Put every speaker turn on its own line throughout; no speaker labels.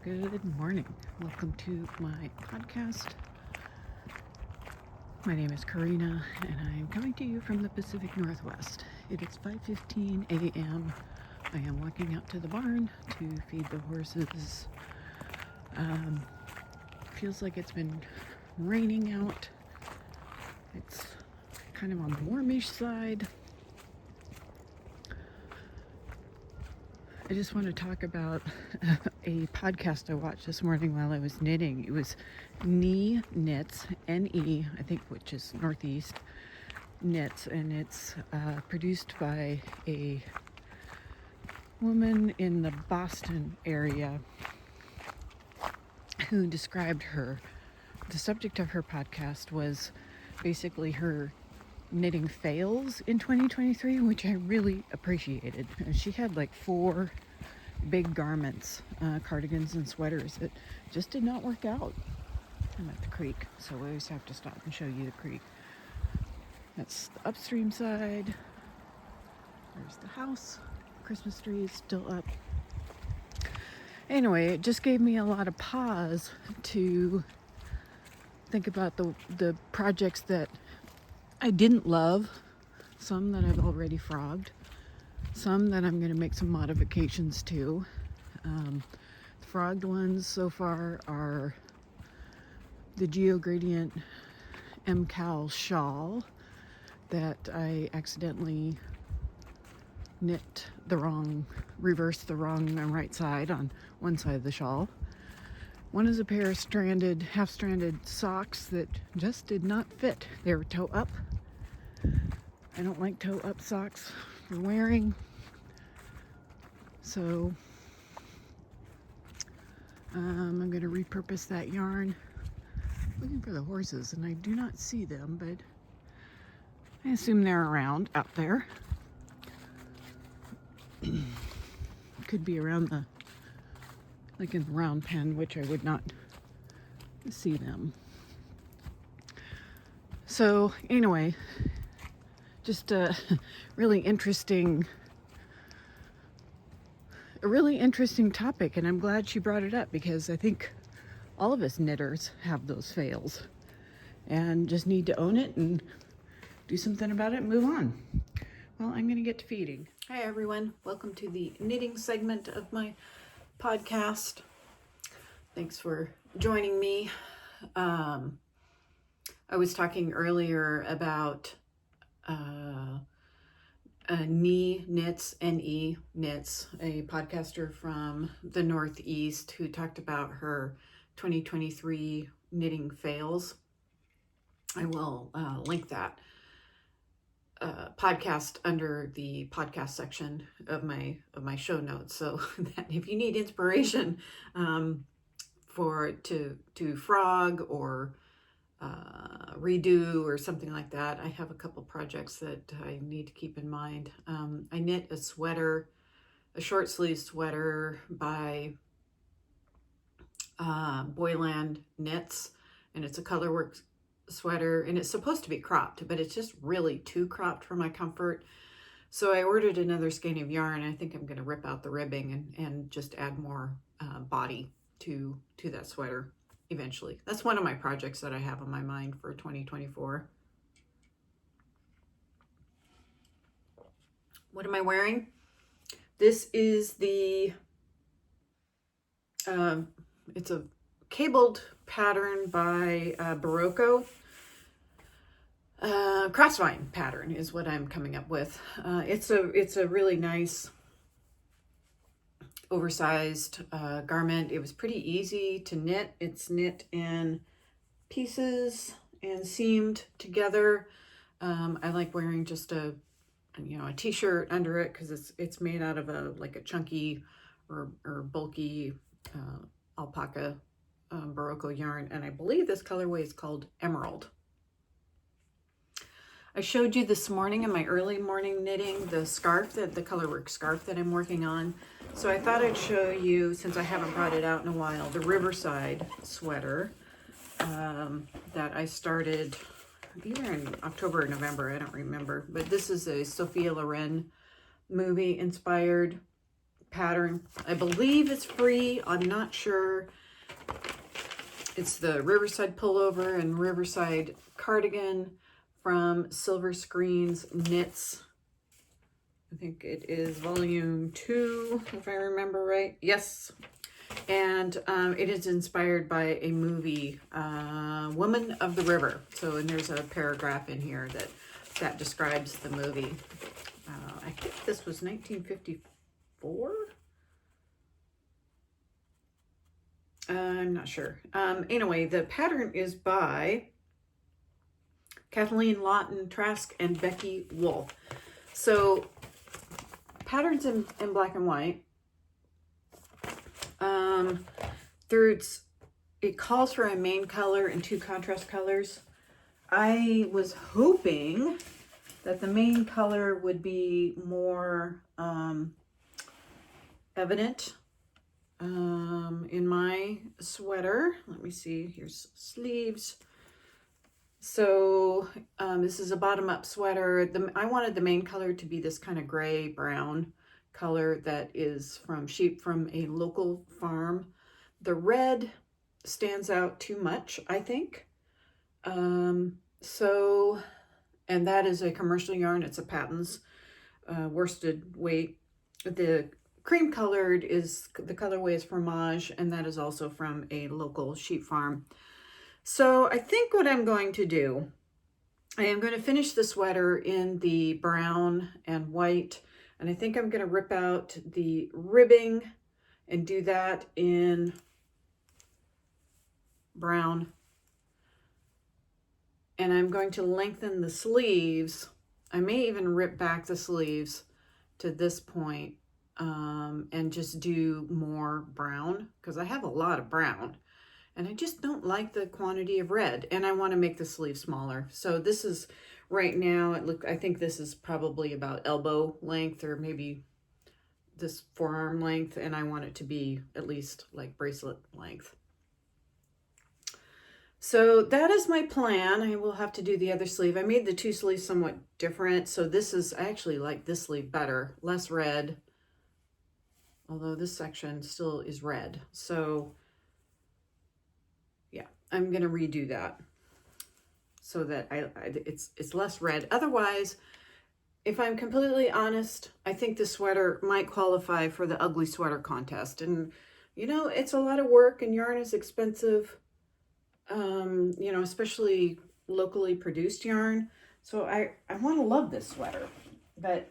Good morning. Welcome to my podcast. My name is Corrinala, and I am coming to you from the Pacific Northwest. It is 5:15 a.m. I am walking out to the barn to feed the horses. Feels like it's been raining out. It's kind of on the warmish side. I just want to talk about a podcast I watched this morning while I was knitting. It was Knee Knits, N-E, I think, which is Northeast Knits, and it's produced by a woman in the Boston area who described the subject of her podcast was basically her knitting fails in 2023, which I really appreciated. She had like 4 big garments, cardigans and sweaters that just did not work out. I'm at the creek, so I always have to stop and show you the creek. That's the upstream side. There's the house. Christmas tree is still up. Anyway, it just gave me a lot of pause to think about the projects that I didn't love, some that I've already frogged, some that I'm going to make some modifications to. The frogged ones so far are the Geogradient MCal shawl that I accidentally reversed the wrong and right side on one side of the shawl. One is a pair of half-stranded socks that just did not fit. They were toe up. I don't like toe up socks for wearing. So I'm going to repurpose that yarn. Looking for the horses, and I do not see them, but I assume they're around out there. Could be around like in the round pen, which I would not see them. So anyway, just a really interesting topic, and I'm glad she brought it up because I think all of us knitters have those fails and just need to own it and do something about it and move on. Well, I'm going to get to feeding. Hi everyone, welcome to the knitting segment of my podcast. Thanks for joining me. I was talking earlier about Knee Knits, N-E Knits, a podcaster from the Northeast who talked about her 2023 knitting fails. I will link that podcast under the podcast section of my show notes, so that if you need inspiration to frog or redo or something like that, I have a couple projects that I need to keep in mind. I knit a sweater, a short sleeve sweater by Boyland Knits, and it's a Colorwork sweater, and it's supposed to be cropped, but it's just really too cropped for my comfort. So I ordered another skein of yarn. I think I'm going to rip out the ribbing and just add more body to that sweater eventually. That's one of my projects that I have on my mind for 2024. What am I wearing? This is it's a cabled pattern by Bourgeois. Crossvine pattern is what I'm coming up with. It's a really nice oversized garment. It was pretty easy to knit. It's knit in pieces and seamed together. I like wearing just a t-shirt under it because it's made out of a chunky or bulky alpaca Bourgeois yarn, and I believe this colorway is called Emerald. I showed you this morning in my early morning knitting the scarf, the Colorwork scarf that I'm working on. So I thought I'd show you, since I haven't brought it out in a while, the Riverside sweater that I started either in October or November, I don't remember. But this is a Sophia Loren movie inspired pattern. I believe it's free, I'm not sure. It's the Riverside pullover and Riverside cardigan from Silver Screens Knits. I think it is volume 2, if I remember right. Yes. And it is inspired by a movie, Woman of the River. So, and there's a paragraph in here that describes the movie. I think this was 1954. I'm not sure. Anyway, the pattern is by Kathleen Lawton Trask and Becky Wolf. So patterns in black and white. It calls for a main color and 2 contrast colors. I was hoping that the main color would be more evident in my sweater. Let me see, here's sleeves. So this is a bottom-up sweater. I wanted the main color to be this kind of gray brown color that is from sheep from a local farm. The red stands out too much, I think. And that is a commercial yarn. It's a Patton's worsted weight. The cream colored is, the colorway is Fromage, and that is also from a local sheep farm. So I think what I'm going to do, I am going to finish the sweater in the brown and white, and I think I'm going to rip out the ribbing and do that in brown. And I'm going to lengthen the sleeves. I may even rip back the sleeves to this point and just do more brown, because I have a lot of brown and I just don't like the quantity of red, and I want to make the sleeve smaller. So this is right now, I think this is probably about elbow length, or maybe this forearm length, and I want it to be at least like bracelet length. So that is my plan. I will have to do the other sleeve. I made the 2 sleeves somewhat different. So this is, I actually like this sleeve better, less red, although this section still is red. So yeah, I'm gonna redo that so that it's less red. Otherwise, if I'm completely honest, I think the sweater might qualify for the ugly sweater contest. And you know, it's a lot of work and yarn is expensive. You know, especially locally produced yarn. So I want to love this sweater, but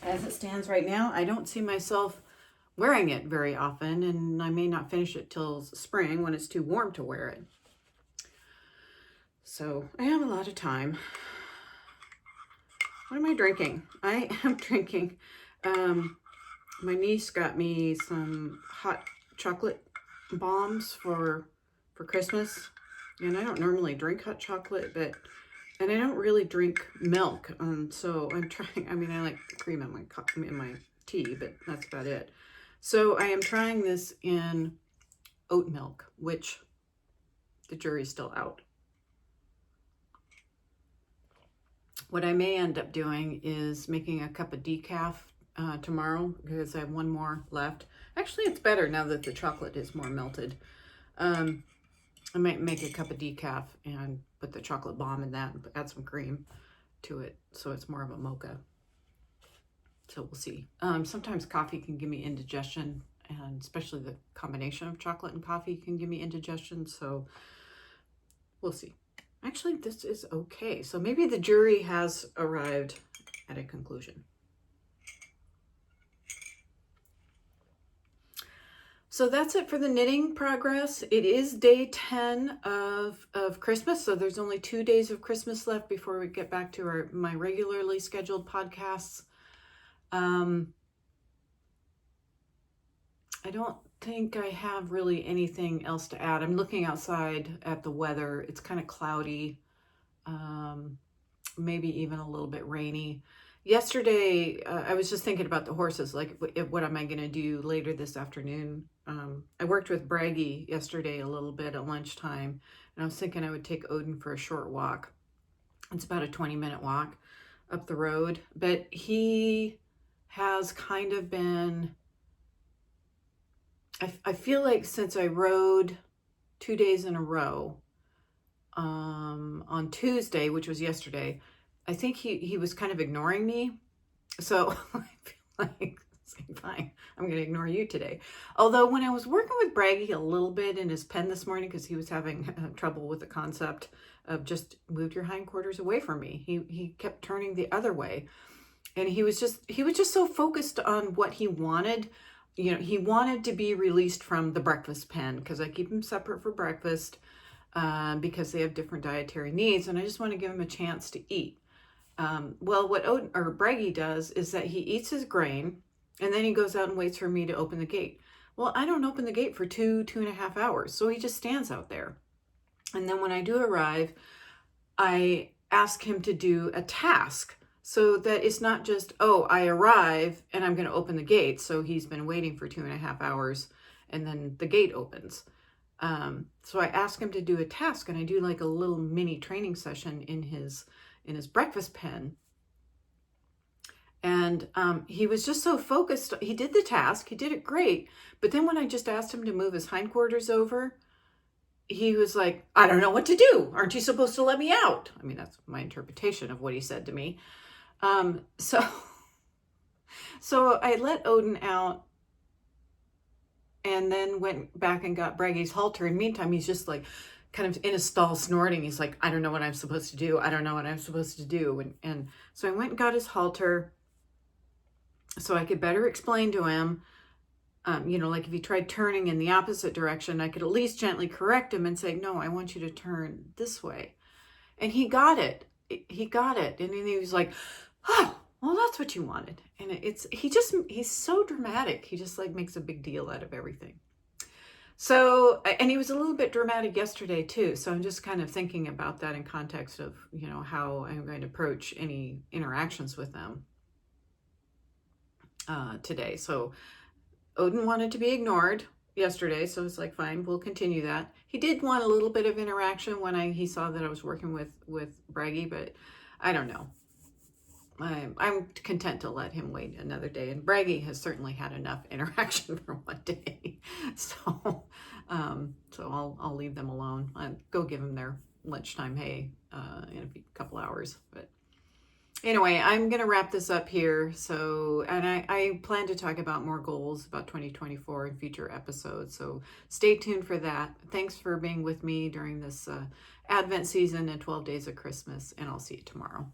as it stands right now, I don't see myself wearing it very often, and I may not finish it till spring when it's too warm to wear it. So I have a lot of time. What am I drinking? I am drinking, my niece got me some hot chocolate bombs for Christmas, and I don't normally drink hot chocolate, and I don't really drink milk, so I'm trying. I mean, I like cream in my tea, but that's about it. So I am trying this in oat milk, which the jury's still out. What I may end up doing is making a cup of decaf tomorrow, because I have 1 more left. Actually, it's better now that the chocolate is more melted. I might make a cup of decaf and put the chocolate bomb in that and add some cream to it, so it's more of a mocha. So we'll see. Sometimes coffee can give me indigestion, and especially the combination of chocolate and coffee can give me indigestion, so we'll see. Actually, this is okay. So maybe the jury has arrived at a conclusion. So that's it for the knitting progress. It is day 10 of Christmas, so there's only 2 days of Christmas left before we get back to my regularly scheduled podcasts. I don't think I have really anything else to add. I'm looking outside at the weather. It's kind of cloudy. maybe even a little bit rainy. Yesterday, I was just thinking about the horses, like what am I going to do later this afternoon? I worked with Bragi yesterday a little bit at lunchtime, and I was thinking I would take Odin for a short walk. It's about a 20-minute walk up the road, but he has kind of been, I feel like since I rode 2 days in a row, on Tuesday, which was yesterday, I think he was kind of ignoring me. So I feel like saying, fine, I'm going to ignore you today. Although when I was working with Bragi a little bit in his pen this morning, because he was having trouble with the concept of just move your hindquarters away from me. He kept turning the other way. And he was just so focused on what he wanted. You know, he wanted to be released from the breakfast pen, because I keep him separate for breakfast, because they have different dietary needs, and I just want to give him a chance to eat. Well, what Bragi does is that he eats his grain, and then he goes out and waits for me to open the gate. Well, I don't open the gate for 2.5 hours, so he just stands out there. And then when I do arrive, I ask him to do a task, so that it's not just, oh, I arrive and I'm going to open the gate. So he's been waiting for 2.5 hours, and then the gate opens. So I ask him to do a task, and I do like a little mini training session in his breakfast pen. And he was just so focused. He did the task, he did it great. But then when I just asked him to move his hindquarters over, he was like, I don't know what to do. Aren't you supposed to let me out? I mean, that's my interpretation of what he said to me. So I let Odin out, and then went back and got Bragi's halter. And meantime, he's just like kind of in a stall snorting. He's like, I don't know what I'm supposed to do. I don't know what I'm supposed to do. And so I went and got his halter so I could better explain to him, you know, like if he tried turning in the opposite direction, I could at least gently correct him and say, no, I want you to turn this way. And he got it. He got it. And then he was like, oh, well, that's what you wanted. And he's so dramatic. He just like makes a big deal out of everything. So, and he was a little bit dramatic yesterday too. So I'm just kind of thinking about that in context of, you know, how I'm going to approach any interactions with them today. So Odin wanted to be ignored yesterday. So it's like, fine, we'll continue that. He did want a little bit of interaction when he saw that I was working with Bragi, but I don't know. I'm content to let him wait another day, and Bragi has certainly had enough interaction for one day. So I'll leave them alone. I'll go give them their lunchtime hay in a couple hours. But anyway, I'm gonna wrap this up here. So, and I plan to talk about more goals about 2024 in future episodes. So stay tuned for that. Thanks for being with me during this Advent season and 12 days of Christmas, and I'll see you tomorrow.